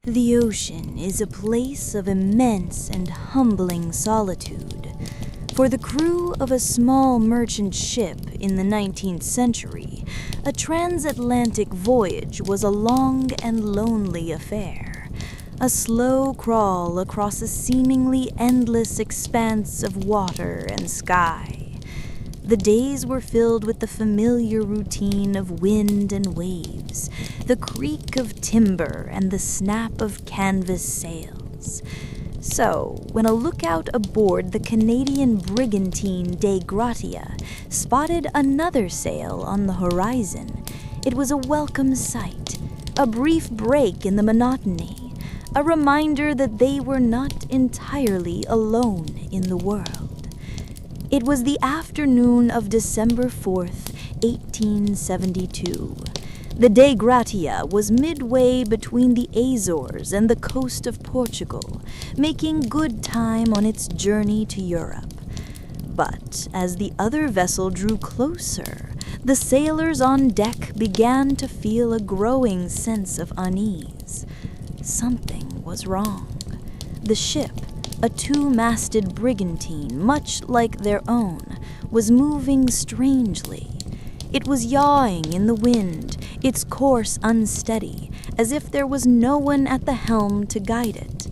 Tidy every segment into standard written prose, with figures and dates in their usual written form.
The ocean is a place of immense and humbling solitude. For the crew of a small merchant ship in the 19th century, a transatlantic voyage was a long and lonely affair. A slow crawl across a seemingly endless expanse of water and sky. The days were filled with the familiar routine of wind and waves, the creak of timber and the snap of canvas sails. So, when a lookout aboard the Canadian brigantine Dei Gratia spotted another sail on the horizon, it was a welcome sight, a brief break in the monotony, a reminder that they were not entirely alone in the world. It was the afternoon of December 4th, 1872. The Dei Gratia was midway between the Azores and the coast of Portugal, making good time on its journey to Europe. But as the other vessel drew closer, the sailors on deck began to feel a growing sense of unease. Something was wrong. The ship, a two-masted brigantine, much like their own, was moving strangely. It was yawing in the wind, its course unsteady, as if there was no one at the helm to guide it.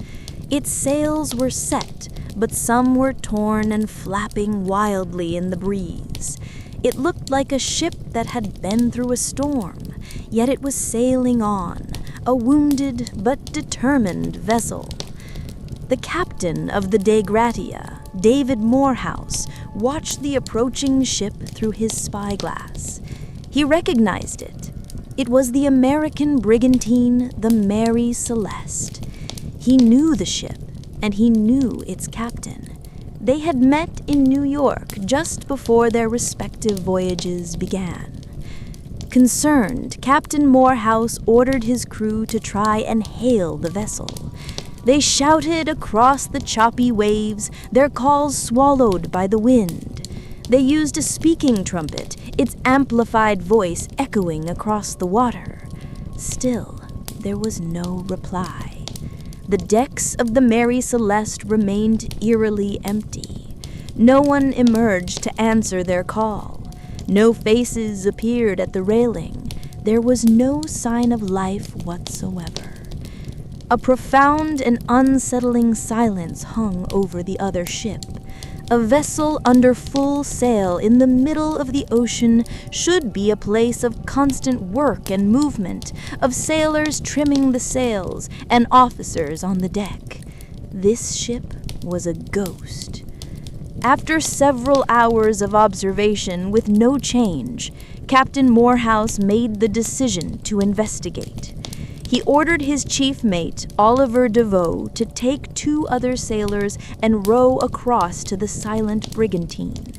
Its sails were set, but some were torn and flapping wildly in the breeze. It looked like a ship that had been through a storm, yet it was sailing on, a wounded but determined vessel. The captain of the Dei Gratia, David Morehouse, watched the approaching ship through his spyglass. He recognized it. It was the American brigantine, the Mary Celeste. He knew the ship, and he knew its captain. They had met in New York just before their respective voyages began. Concerned, Captain Morehouse ordered his crew to try and hail the vessel. They shouted across the choppy waves, their calls swallowed by the wind. They used a speaking trumpet, its amplified voice echoing across the water. Still, there was no reply. The decks of the Mary Celeste remained eerily empty. No one emerged to answer their call. No faces appeared at the railing. There was no sign of life whatsoever. A profound and unsettling silence hung over the other ship. A vessel under full sail in the middle of the ocean should be a place of constant work and movement, of sailors trimming the sails and officers on the deck. This ship was a ghost. After several hours of observation with no change, Captain Morehouse made the decision to investigate. He ordered his chief mate, Oliver DeVoe, to take two other sailors and row across to the silent brigantine.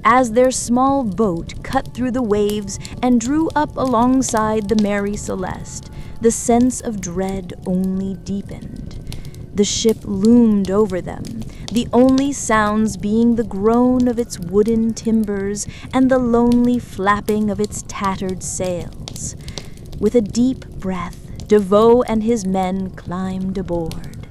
As their small boat cut through the waves and drew up alongside the Mary Celeste, the sense of dread only deepened. The ship loomed over them, the only sounds being the groan of its wooden timbers and the lonely flapping of its tattered sails. With a deep breath, DeVoe and his men climbed aboard.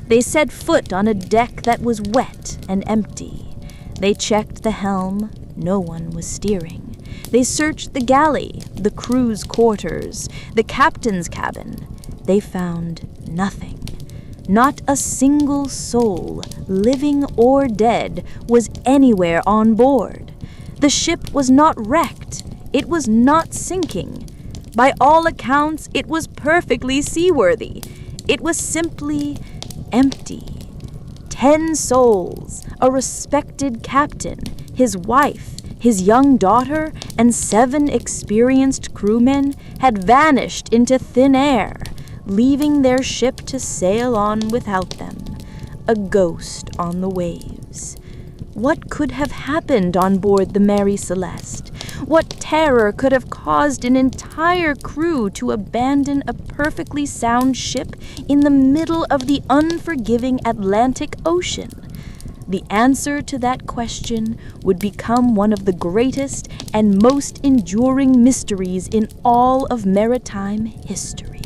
They set foot on a deck that was wet and empty. They checked the helm. No one was steering. They searched the galley, the crew's quarters, the captain's cabin. They found nothing. Not a single soul, living or dead, was anywhere on board. The ship was not wrecked. It was not sinking. By all accounts, it was perfectly seaworthy. It was simply empty. 10 souls, a respected captain, his wife, his young daughter, and 7 experienced crewmen had vanished into thin air, leaving their ship to sail on without them, a ghost on the waves. What could have happened on board the Mary Celeste? What terror could have caused an entire crew to abandon a perfectly sound ship in the middle of the unforgiving Atlantic Ocean? The answer to that question would become one of the greatest and most enduring mysteries in all of maritime history.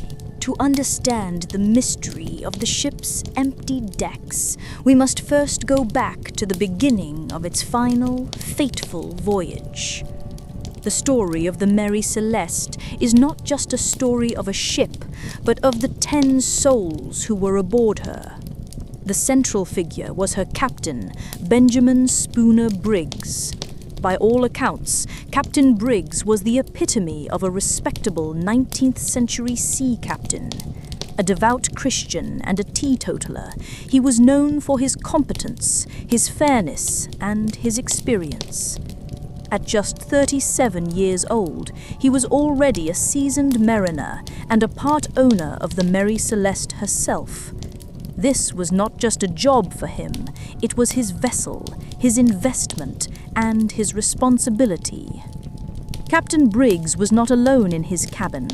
To understand the mystery of the ship's empty decks, we must first go back to the beginning of its final, fateful voyage. The story of the Mary Celeste is not just a story of a ship, but of the 10 souls who were aboard her. The central figure was her captain, Benjamin Spooner Briggs. By all accounts, Captain Briggs was the epitome of a respectable 19th century sea captain. A devout Christian and a teetotaler, he was known for his competence, his fairness, and his experience. At just 37 years old, he was already a seasoned mariner and a part owner of the Mary Celeste herself. This was not just a job for him, it was his vessel, his investment, and his responsibility. Captain Briggs was not alone in his cabin.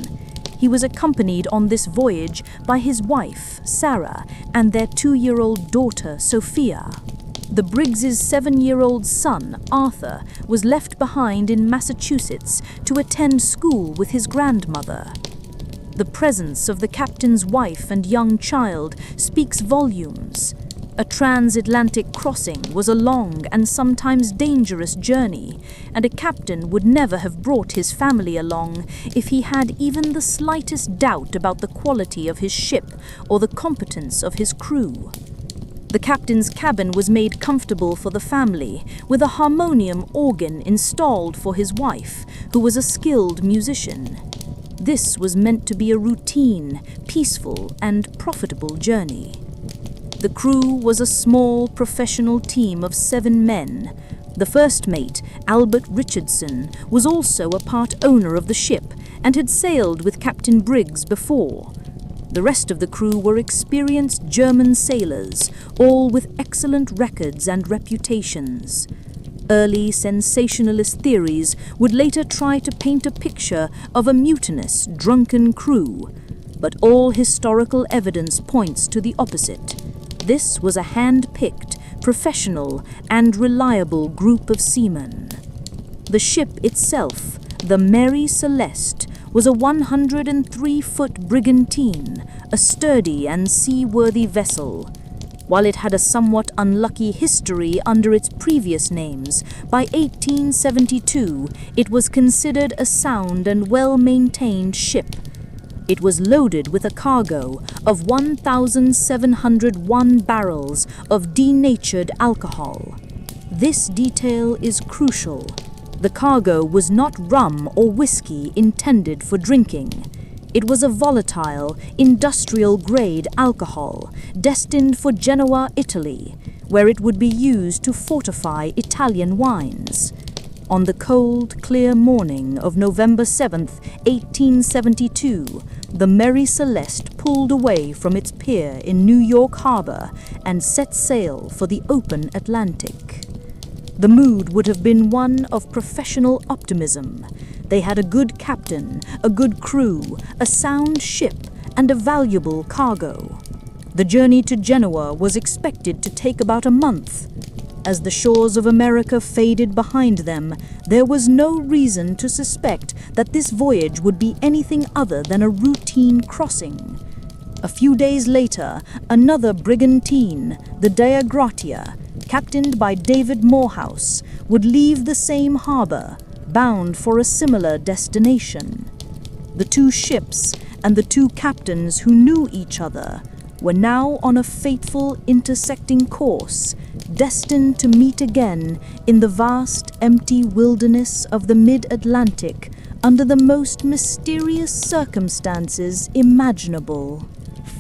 He was accompanied on this voyage by his wife, Sarah, and their 2-year-old daughter, Sophia. The Briggs' 7-year-old son, Arthur, was left behind in Massachusetts to attend school with his grandmother. The presence of the captain's wife and young child speaks volumes. A transatlantic crossing was a long and sometimes dangerous journey, and a captain would never have brought his family along if he had even the slightest doubt about the quality of his ship or the competence of his crew. The captain's cabin was made comfortable for the family, with a harmonium organ installed for his wife, who was a skilled musician. This was meant to be a routine, peaceful, and profitable journey. The crew was a small, professional team of 7 men. The first mate, Albert Richardson, was also a part owner of the ship and had sailed with Captain Briggs before. The rest of the crew were experienced German sailors, all with excellent records and reputations. Early sensationalist theories would later try to paint a picture of a mutinous, drunken crew, but all historical evidence points to the opposite. This was a hand-picked, professional, and reliable group of seamen. The ship itself, the Mary Celeste, was a 103-foot brigantine, a sturdy and seaworthy vessel. While it had a somewhat unlucky history under its previous names, by 1872 it was considered a sound and well-maintained ship. It was loaded with a cargo of 1,701 barrels of denatured alcohol. This detail is crucial. The cargo was not rum or whiskey intended for drinking. It was a volatile, industrial-grade alcohol destined for Genoa, Italy, where it would be used to fortify Italian wines. On the cold, clear morning of November 7th, 1872, the Mary Celeste pulled away from its pier in New York Harbor and set sail for the open Atlantic. The mood would have been one of professional optimism. They had a good captain, a good crew, a sound ship, and a valuable cargo. The journey to Genoa was expected to take about a month. As the shores of America faded behind them, there was no reason to suspect that this voyage would be anything other than a routine crossing. A few days later, another brigantine, the Dea Gratia, captained by David Morehouse, would leave the same harbor, bound for a similar destination. The 2 ships and the 2 captains who knew each other were now on a fateful intersecting course, destined to meet again in the vast, empty wilderness of the mid-Atlantic under the most mysterious circumstances imaginable.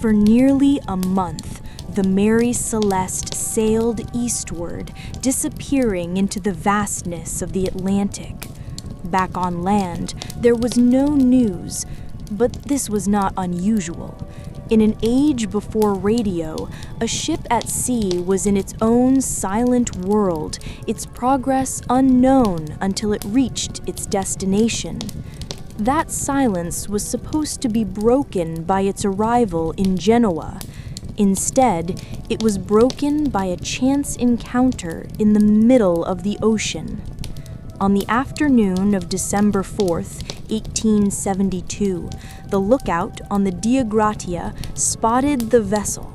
For nearly a month, the Mary Celeste sailed eastward, disappearing into the vastness of the Atlantic. Back on land, there was no news, but this was not unusual. In an age before radio, a ship at sea was in its own silent world, its progress unknown until it reached its destination. That silence was supposed to be broken by its arrival in Genoa. Instead, it was broken by a chance encounter in the middle of the ocean. On the afternoon of December 4th, 1872, the lookout on the Dia Gratia spotted the vessel.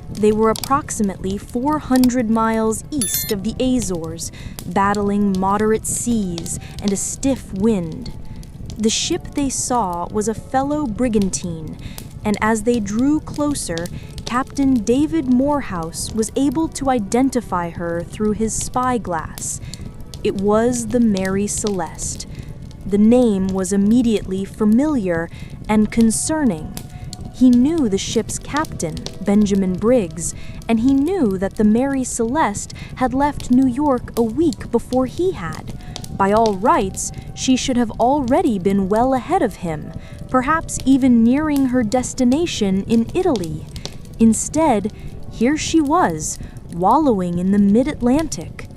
They were approximately 400 miles east of the Azores, battling moderate seas and a stiff wind. The ship they saw was a fellow brigantine, and as they drew closer, Captain David Morehouse was able to identify her through his spyglass. It was the Mary Celeste. The name was immediately familiar and concerning. He knew the ship's captain, Benjamin Briggs, and he knew that the Mary Celeste had left New York a week before he had. By all rights, she should have already been well ahead of him, perhaps even nearing her destination in Italy. Instead, here she was, wallowing in the mid-Atlantic.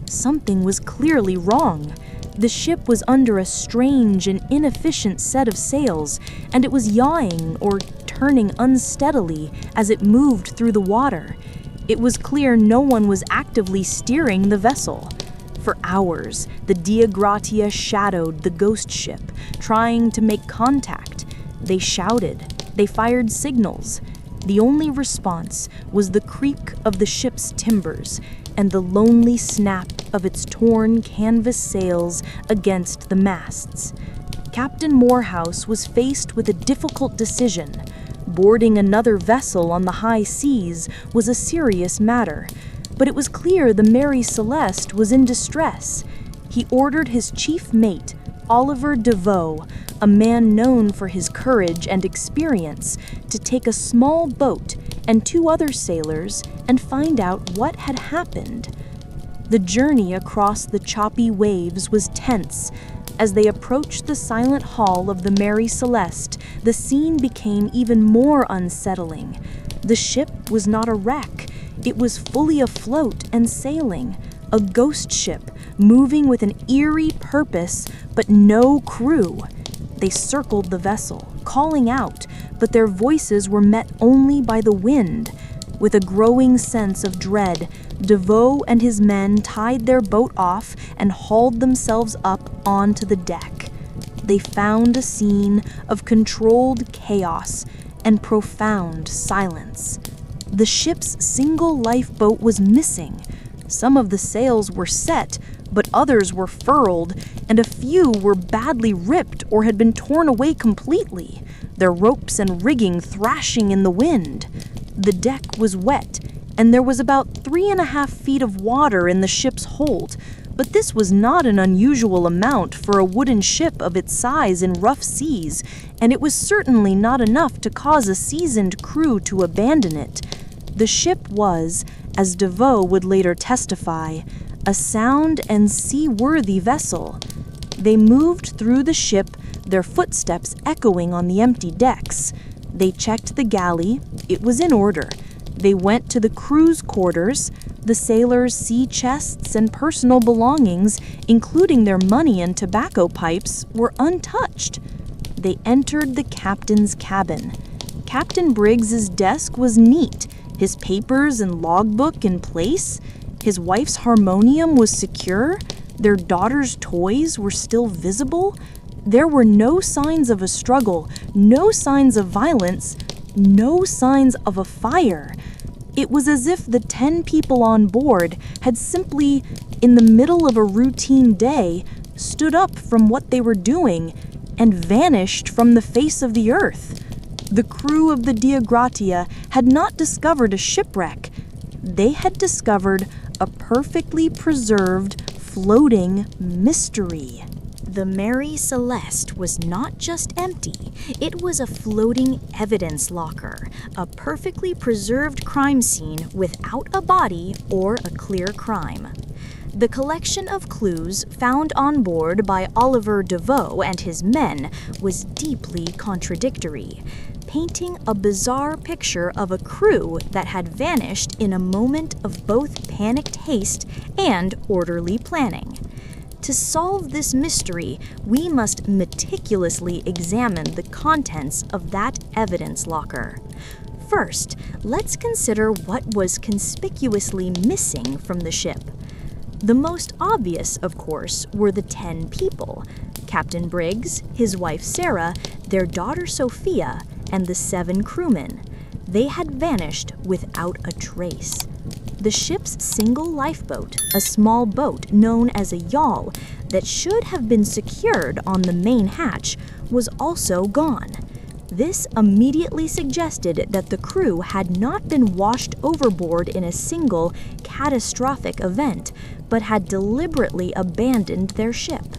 Something was clearly wrong. The ship was under a strange and inefficient set of sails, and it was yawing or turning unsteadily as it moved through the water. It was clear no one was actively steering the vessel. For hours, the Dia Gratia shadowed the ghost ship, trying to make contact. They shouted. They fired signals. The only response was the creak of the ship's timbers and the lonely snap of its torn canvas sails against the masts. Captain Morehouse was faced with a difficult decision. Boarding another vessel on the high seas was a serious matter, but it was clear the Mary Celeste was in distress. He ordered his chief mate, Oliver DeVoe, a man known for his courage and experience, to take a small boat and two other sailors and find out what had happened. The journey across the choppy waves was tense. As they approached the silent hull of the Mary Celeste, the scene became even more unsettling. The ship was not a wreck. It was fully afloat and sailing, a ghost ship moving with an eerie purpose, but no crew. They circled the vessel, calling out, but their voices were met only by the wind. With a growing sense of dread, DeVoe and his men tied their boat off and hauled themselves up onto the deck. They found a scene of controlled chaos and profound silence. The ship's single lifeboat was missing. Some of the sails were set, but others were furled, and a few were badly ripped or had been torn away completely, their ropes and rigging thrashing in the wind. The deck was wet, and there was about 3.5 feet of water in the ship's hold, but this was not an unusual amount for a wooden ship of its size in rough seas, and it was certainly not enough to cause a seasoned crew to abandon it. The ship was, as DeVoe would later testify, a sound and seaworthy vessel. They moved through the ship, their footsteps echoing on the empty decks. They checked the galley. It was in order. They went to the crew's quarters. The sailors' sea chests and personal belongings, including their money and tobacco pipes, were untouched. They entered the captain's cabin. Captain Briggs's desk was neat, his papers and logbook in place. His wife's harmonium was secure. Their daughter's toys were still visible. There were no signs of a struggle, no signs of violence, no signs of a fire. It was as if the 10 people on board had simply, in the middle of a routine day, stood up from what they were doing and vanished from the face of the earth. The crew of the Dia Gratia had not discovered a shipwreck. They had discovered a perfectly preserved, floating mystery. The Mary Celeste was not just empty, it was a floating evidence locker, a perfectly preserved crime scene without a body or a clear crime. The collection of clues found on board by Oliver DeVoe and his men was deeply contradictory, painting a bizarre picture of a crew that had vanished in a moment of both panicked haste and orderly planning. To solve this mystery, we must meticulously examine the contents of that evidence locker. First, let's consider what was conspicuously missing from the ship. The most obvious, of course, were the 10 people. Captain Briggs, his wife Sarah, their daughter Sophia, and the 7 crewmen. They had vanished without a trace. The ship's single lifeboat, a small boat known as a yawl that should have been secured on the main hatch, was also gone. This immediately suggested that the crew had not been washed overboard in a single catastrophic event, but had deliberately abandoned their ship.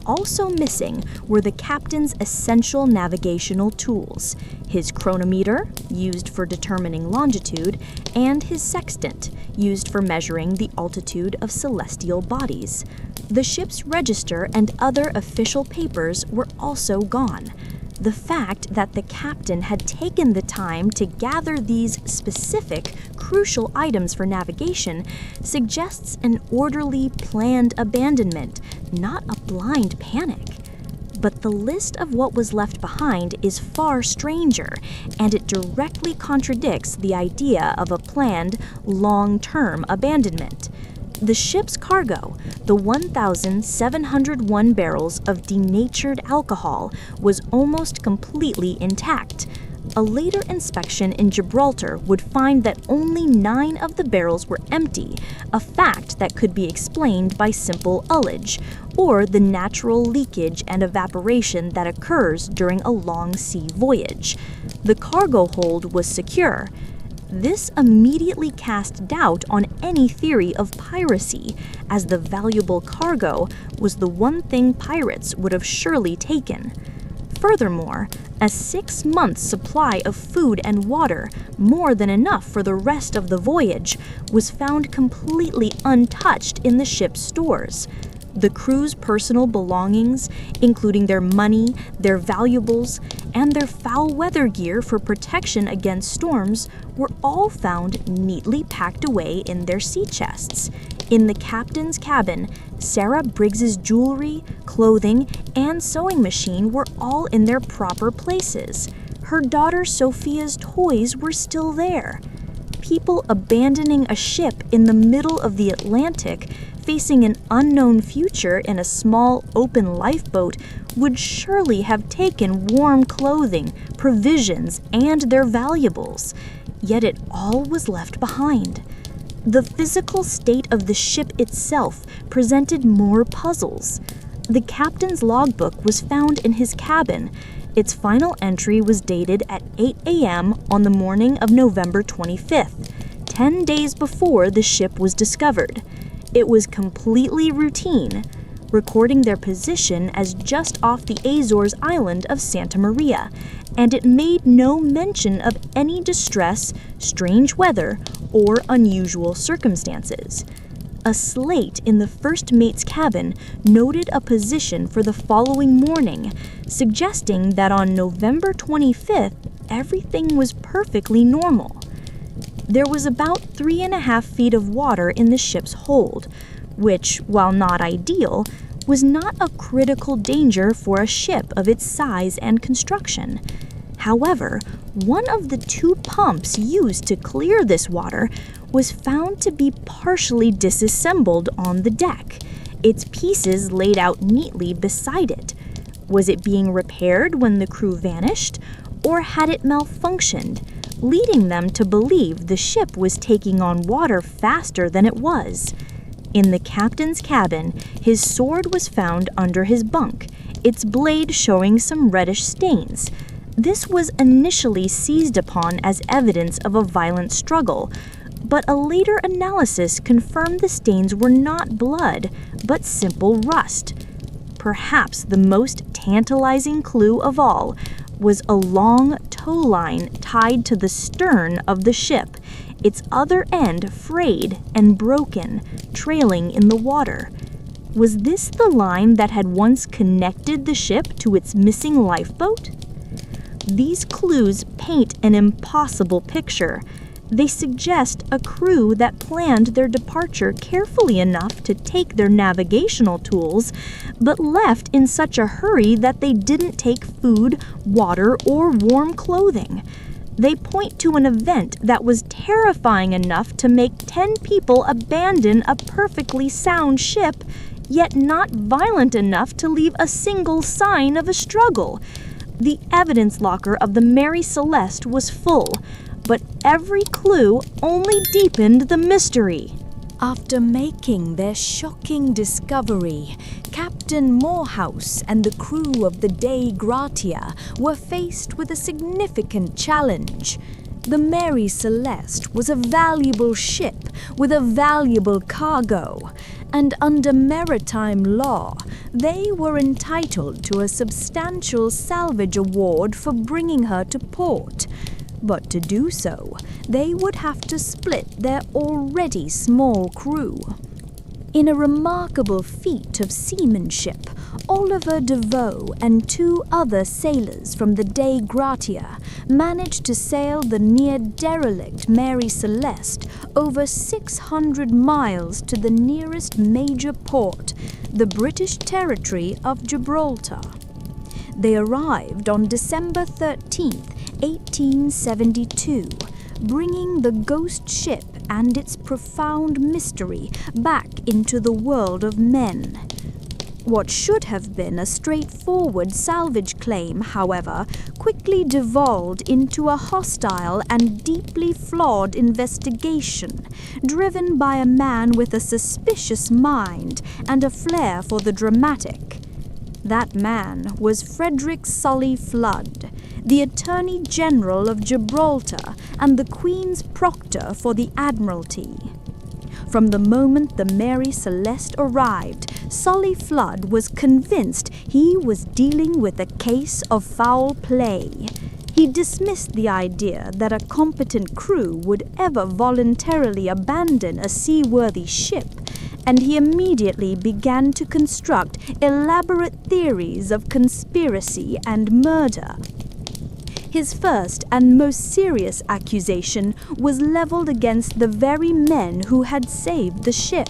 Also missing were the captain's essential navigational tools, his chronometer, used for determining longitude, and his sextant, used for measuring the altitude of celestial bodies. The ship's register and other official papers were also gone. The fact that the captain had taken the time to gather these specific, crucial items for navigation suggests an orderly, planned abandonment, not a blind panic. But the list of what was left behind is far stranger, and it directly contradicts the idea of a planned, long-term abandonment. The ship's cargo, the 1,701 barrels of denatured alcohol, was almost completely intact. A later inspection in Gibraltar would find that only 9 of the barrels were empty, a fact that could be explained by simple ullage, or the natural leakage and evaporation that occurs during a long sea voyage. The cargo hold was secure. This immediately cast doubt on any theory of piracy, as the valuable cargo was the one thing pirates would have surely taken. Furthermore, a 6-month supply of food and water, more than enough for the rest of the voyage, was found completely untouched in the ship's stores. The crew's personal belongings, including their money, their valuables, and their foul weather gear for protection against storms, were all found neatly packed away in their sea chests. In the captain's cabin, Sarah Briggs's jewelry, clothing, and sewing machine were all in their proper places. Her daughter Sophia's toys were still there. People abandoning a ship in the middle of the Atlantic, facing an unknown future in a small, open lifeboat, would surely have taken warm clothing, provisions, and their valuables. Yet it all was left behind. The physical state of the ship itself presented more puzzles. The captain's logbook was found in his cabin. Its final entry was dated at 8 a.m. on the morning of November 25th, 10 days before the ship was discovered. It was completely routine, recording their position as just off the Azores island of Santa Maria, and it made no mention of any distress, strange weather, or unusual circumstances. A slate in the first mate's cabin noted a position for the following morning, suggesting that on November 25th, everything was perfectly normal. There was about 3.5 feet of water in the ship's hold, which, while not ideal, was not a critical danger for a ship of its size and construction. However, one of the 2 pumps used to clear this water was found to be partially disassembled on the deck, its pieces laid out neatly beside it. Was it being repaired when the crew vanished, or had it malfunctioned, leading them to believe the ship was taking on water faster than it was? In the captain's cabin, his sword was found under his bunk, its blade showing some reddish stains. This was initially seized upon as evidence of a violent struggle, but a later analysis confirmed the stains were not blood, but simple rust. Perhaps the most tantalizing clue of all was a long tow line tied to the stern of the ship, its other end frayed and broken, trailing in the water. Was this the line that had once connected the ship to its missing lifeboat? These clues paint an impossible picture. They suggest a crew that planned their departure carefully enough to take their navigational tools, but left in such a hurry that they didn't take food, water, or warm clothing. They point to an event that was terrifying enough to make 10 people abandon a perfectly sound ship, yet not violent enough to leave a single sign of a struggle. The evidence locker of the Mary Celeste was full, but every clue only deepened the mystery. After making their shocking discovery, Captain Morehouse and the crew of the Dei Gratia were faced with a significant challenge. The Mary Celeste was a valuable ship with a valuable cargo, and under maritime law, they were entitled to a substantial salvage award for bringing her to port. But to do so, they would have to split their already small crew. In a remarkable feat of seamanship, Oliver DeVoe and 2 other sailors from the Dei Gratia managed to sail the near-derelict Mary Celeste over 600 miles to the nearest major port, the British territory of Gibraltar. They arrived on December 13th, 1872, bringing the ghost ship and its profound mystery back into the world of men. What should have been a straightforward salvage claim, however, quickly devolved into a hostile and deeply flawed investigation, driven by a man with a suspicious mind and a flair for the dramatic. That man was Frederick Sully Flood, the Attorney General of Gibraltar and the Queen's Proctor for the Admiralty. From the moment the Mary Celeste arrived, Sully Flood was convinced he was dealing with a case of foul play. He dismissed the idea that a competent crew would ever voluntarily abandon a seaworthy ship, and he immediately began to construct elaborate theories of conspiracy and murder. His first and most serious accusation was leveled against the very men who had saved the ship.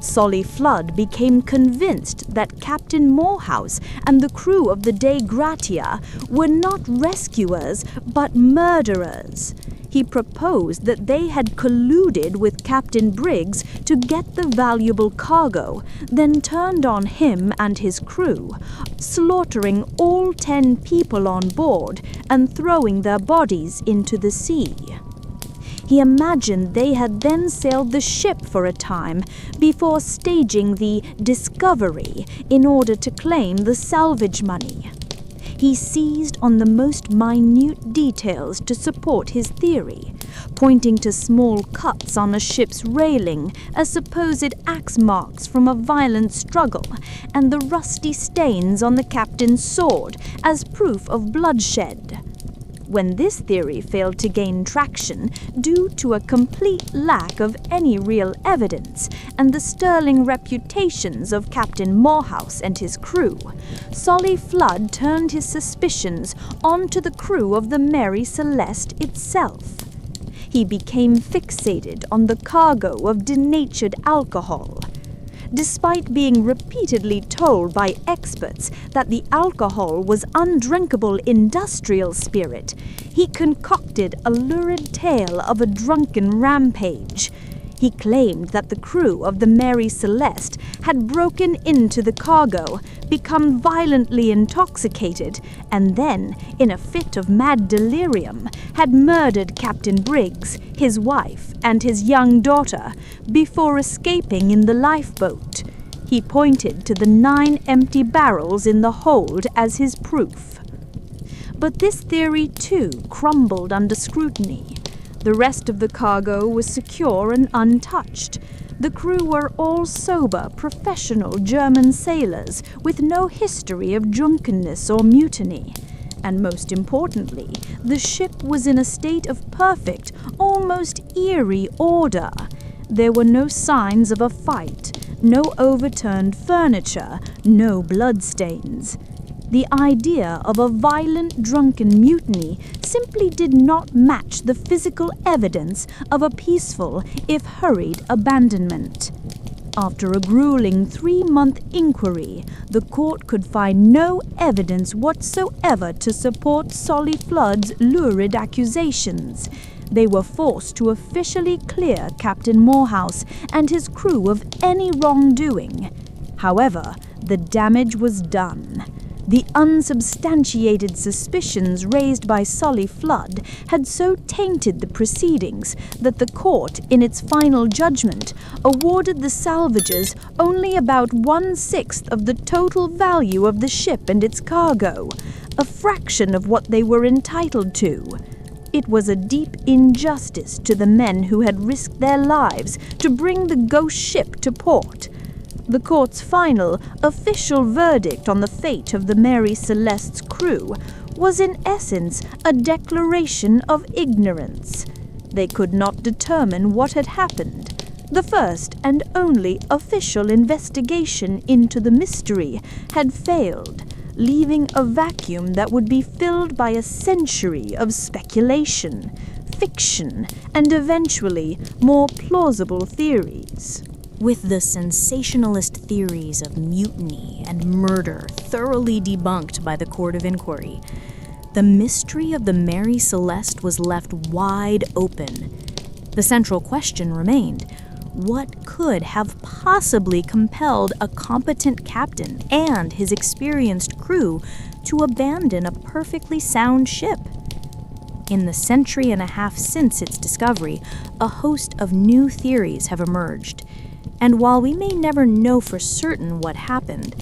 Sully Flood became convinced that Captain Morehouse and the crew of the Dei Gratia were not rescuers but murderers. He proposed that they had colluded with Captain Briggs to get the valuable cargo, then turned on him and his crew, slaughtering all 10 people on board and throwing their bodies into the sea. He imagined they had then sailed the ship for a time before staging the Discovery in order to claim the salvage money. He seized on the most minute details to support his theory, pointing to small cuts on a ship's railing as supposed axe marks from a violent struggle, and the rusty stains on the captain's sword as proof of bloodshed. When this theory failed to gain traction due to a complete lack of any real evidence and the sterling reputations of Captain Morehouse and his crew, Sully Flood turned his suspicions onto the crew of the Mary Celeste itself. He became fixated on the cargo of denatured alcohol. Despite being repeatedly told by experts that the alcohol was undrinkable industrial spirit, he concocted a lurid tale of a drunken rampage. He claimed that the crew of the Mary Celeste had broken into the cargo, become violently intoxicated, and then, in a fit of mad delirium, had murdered Captain Briggs, his wife, and his young daughter before escaping in the lifeboat. He pointed to the 9 empty barrels in the hold as his proof. But this theory, too, crumbled under scrutiny. The rest of the cargo was secure and untouched. The crew were all sober, professional German sailors with no history of drunkenness or mutiny. And most importantly, the ship was in a state of perfect, almost eerie order. There were no signs of a fight, no overturned furniture, no bloodstains. The idea of a violent drunken mutiny simply did not match the physical evidence of a peaceful, if hurried, abandonment. After a grueling 3-month inquiry, the court could find no evidence whatsoever to support Sully Flood's lurid accusations. They were forced to officially clear Captain Morehouse and his crew of any wrongdoing. However, the damage was done. The unsubstantiated suspicions raised by Solly Flood had so tainted the proceedings that the court, in its final judgment, awarded the salvagers only about 1/6 of the total value of the ship and its cargo, a fraction of what they were entitled to. It was a deep injustice to the men who had risked their lives to bring the ghost ship to port. The court's final, official verdict on the fate of the Mary Celeste's crew was in essence a declaration of ignorance. They could not determine what had happened. The first and only official investigation into the mystery had failed, leaving a vacuum that would be filled by a century of speculation, fiction, and eventually more plausible theories. With the sensationalist theories of mutiny and murder thoroughly debunked by the Court of Inquiry, the mystery of the Mary Celeste was left wide open. The central question remained: what could have possibly compelled a competent captain and his experienced crew to abandon a perfectly sound ship? In the century and a half since its discovery, a host of new theories have emerged. And while we may never know for certain what happened,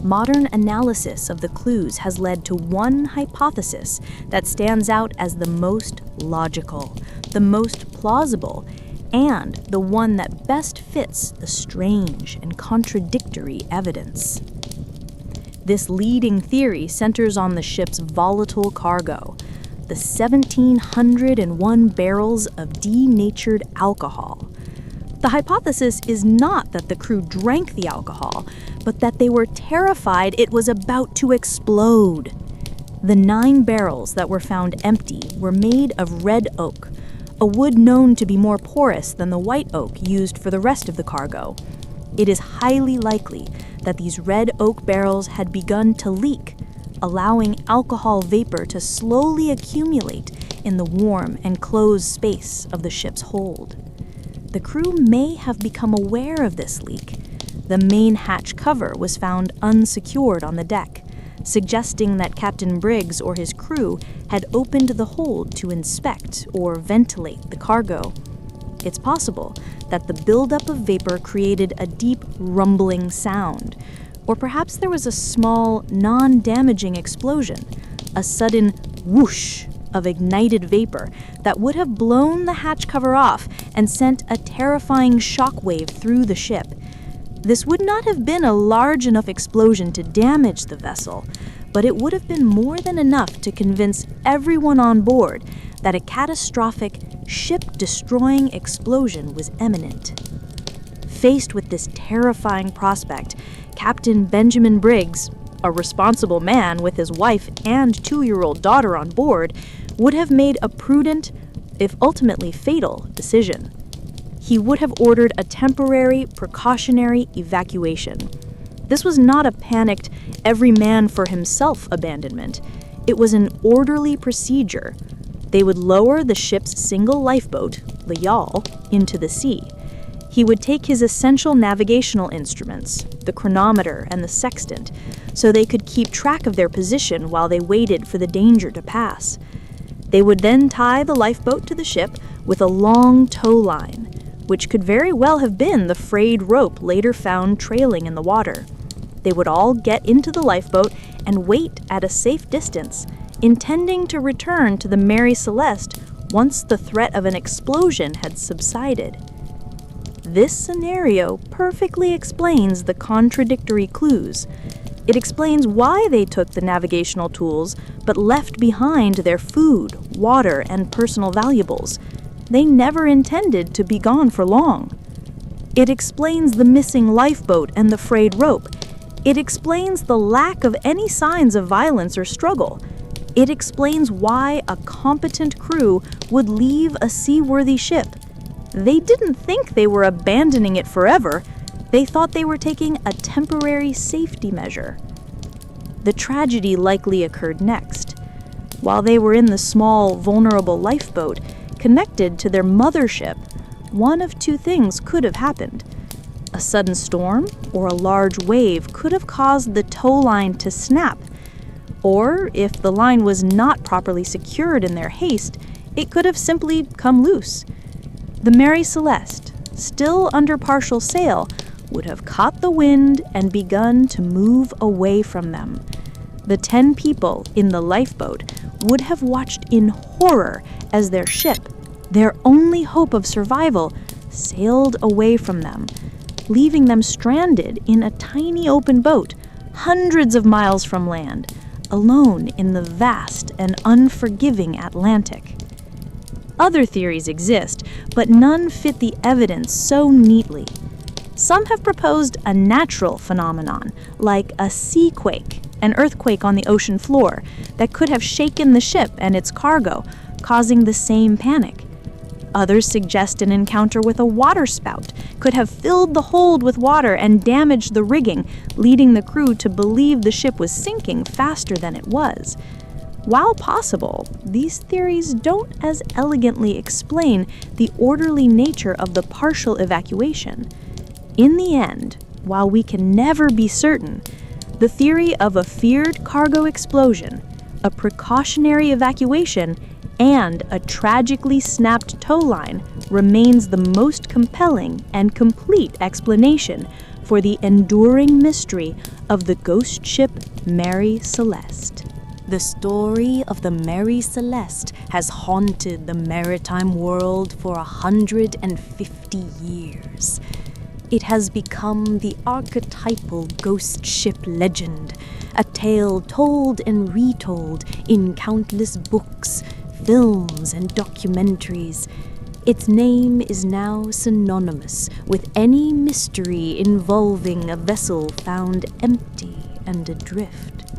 modern analysis of the clues has led to one hypothesis that stands out as the most logical, the most plausible, and the one that best fits the strange and contradictory evidence. This leading theory centers on the ship's volatile cargo, the 1,701 barrels of denatured alcohol. The hypothesis is not that the crew drank the alcohol, but that they were terrified it was about to explode. The 9 barrels that were found empty were made of red oak, a wood known to be more porous than the white oak used for the rest of the cargo. It is highly likely that these red oak barrels had begun to leak, allowing alcohol vapor to slowly accumulate in the warm and closed space of the ship's hold. The crew may have become aware of this leak. The main hatch cover was found unsecured on the deck, suggesting that Captain Briggs or his crew had opened the hold to inspect or ventilate the cargo. It's possible that the buildup of vapor created a deep rumbling sound, or perhaps there was a small, non-damaging explosion, a sudden whoosh of ignited vapor that would have blown the hatch cover off and sent a terrifying shockwave through the ship. This would not have been a large enough explosion to damage the vessel, but it would have been more than enough to convince everyone on board that a catastrophic, ship-destroying explosion was imminent. Faced with this terrifying prospect, Captain Benjamin Briggs, a responsible man with his wife and 2-year-old daughter on board, would have made a prudent, if ultimately fatal, decision. He would have ordered a temporary, precautionary evacuation. This was not a panicked, every man for himself abandonment. It was an orderly procedure. They would lower the ship's single lifeboat, the yawl, into the sea. He would take his essential navigational instruments, the chronometer and the sextant, so they could keep track of their position while they waited for the danger to pass. They would then tie the lifeboat to the ship with a long tow line, which could very well have been the frayed rope later found trailing in the water. They would all get into the lifeboat and wait at a safe distance, intending to return to the Mary Celeste once the threat of an explosion had subsided. This scenario perfectly explains the contradictory clues. It explains why they took the navigational tools but left behind their food, water, and personal valuables. They never intended to be gone for long. It explains the missing lifeboat and the frayed rope. It explains the lack of any signs of violence or struggle. It explains why a competent crew would leave a seaworthy ship. They didn't think they were abandoning it forever. They thought they were taking a temporary safety measure. The tragedy likely occurred next. While they were in the small, vulnerable lifeboat connected to their mothership, one of two things could have happened. A sudden storm or a large wave could have caused the tow line to snap. Or, if the line was not properly secured in their haste, it could have simply come loose. The Mary Celeste, still under partial sail, would have caught the wind and begun to move away from them. The 10 people in the lifeboat would have watched in horror as their ship, their only hope of survival, sailed away from them, leaving them stranded in a tiny open boat, hundreds of miles from land, alone in the vast and unforgiving Atlantic. Other theories exist, but none fit the evidence so neatly. Some have proposed a natural phenomenon, like a sea quake, an earthquake on the ocean floor, that could have shaken the ship and its cargo, causing the same panic. Others suggest an encounter with a waterspout could have filled the hold with water and damaged the rigging, leading the crew to believe the ship was sinking faster than it was. While possible, these theories don't as elegantly explain the orderly nature of the partial evacuation. In the end, while we can never be certain, the theory of a feared cargo explosion, a precautionary evacuation, and a tragically snapped tow line remains the most compelling and complete explanation for the enduring mystery of the ghost ship Mary Celeste. The story of the Mary Celeste has haunted the maritime world for 150 years. It has become the archetypal ghost ship legend, a tale told and retold in countless books, films, and documentaries. Its name is now synonymous with any mystery involving a vessel found empty and adrift.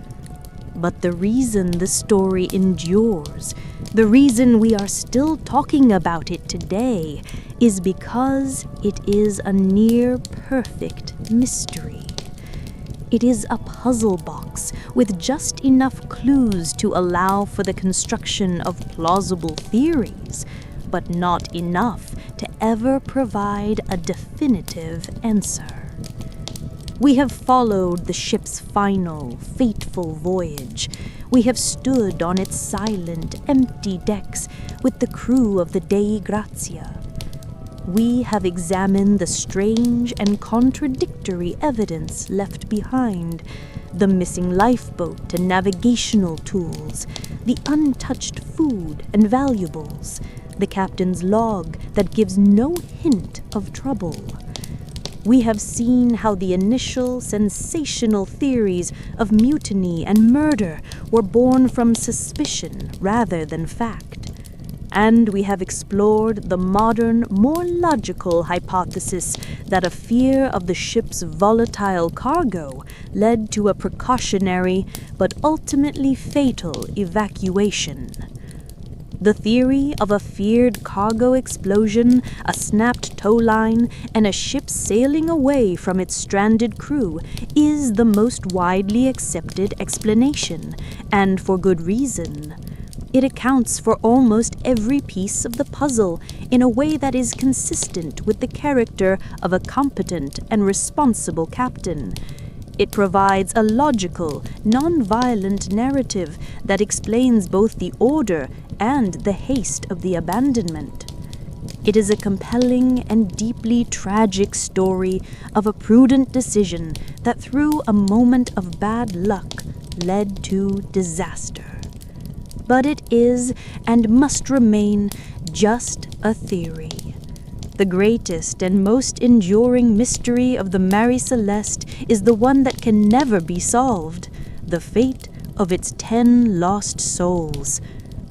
But the reason the story endures, the reason we are still talking about it today, is because it is a near-perfect mystery. It is a puzzle box with just enough clues to allow for the construction of plausible theories, but not enough to ever provide a definitive answer. We have followed the ship's final, fateful voyage. We have stood on its silent, empty decks with the crew of the Dei Grazia. We have examined the strange and contradictory evidence left behind, the missing lifeboat and navigational tools, the untouched food and valuables, the captain's log that gives no hint of trouble. We have seen how the initial sensational theories of mutiny and murder were born from suspicion rather than fact. And we have explored the modern, more logical hypothesis that a fear of the ship's volatile cargo led to a precautionary but ultimately fatal evacuation. The theory of a feared cargo explosion, a snapped tow line, and a ship sailing away from its stranded crew is the most widely accepted explanation, and for good reason. It accounts for almost every piece of the puzzle in a way that is consistent with the character of a competent and responsible captain. It provides a logical, non-violent narrative that explains both the order and the haste of the abandonment. It is a compelling and deeply tragic story of a prudent decision that through a moment of bad luck led to disaster. But it is and must remain just a theory. The greatest and most enduring mystery of the Mary Celeste is the one that can never be solved, the fate of its 10 lost souls.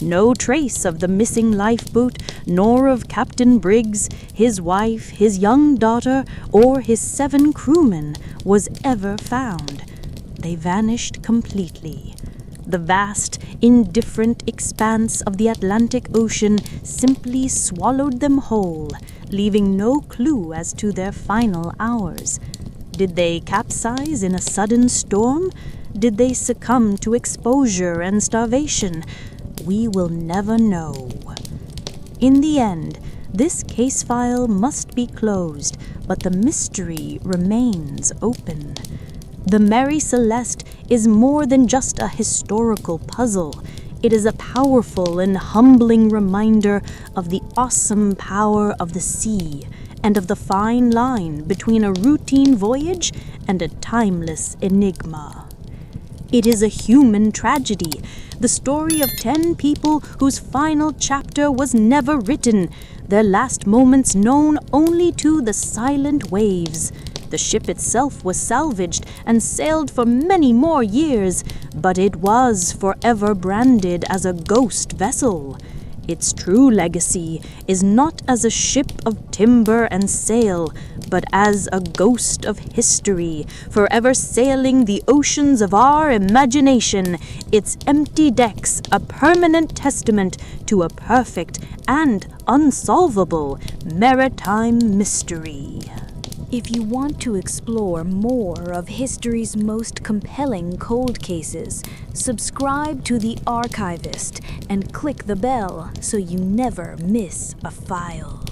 No trace of the missing lifeboat, nor of Captain Briggs, his wife, his young daughter, or his 7 crewmen was ever found. They vanished completely. The vast, indifferent expanse of the Atlantic Ocean simply swallowed them whole, leaving no clue as to their final hours. Did they capsize in a sudden storm? Did they succumb to exposure and starvation? We will never know. In the end, This case file must be closed, but the mystery remains open. The Mary Celeste is more than just a historical puzzle. It is a powerful and humbling reminder of the awesome power of the sea and of the fine line between a routine voyage and a timeless enigma. It is a human tragedy, the story of 10 people whose final chapter was never written, their last moments known only to the silent waves. The ship itself was salvaged and sailed for many more years, but it was forever branded as a ghost vessel. Its true legacy is not as a ship of timber and sail, but as a ghost of history, forever sailing the oceans of our imagination, its empty decks a permanent testament to a perfect and unsolvable maritime mystery. If you want to explore more of history's most compelling cold cases, subscribe to the Archivist and click the bell so you never miss a file.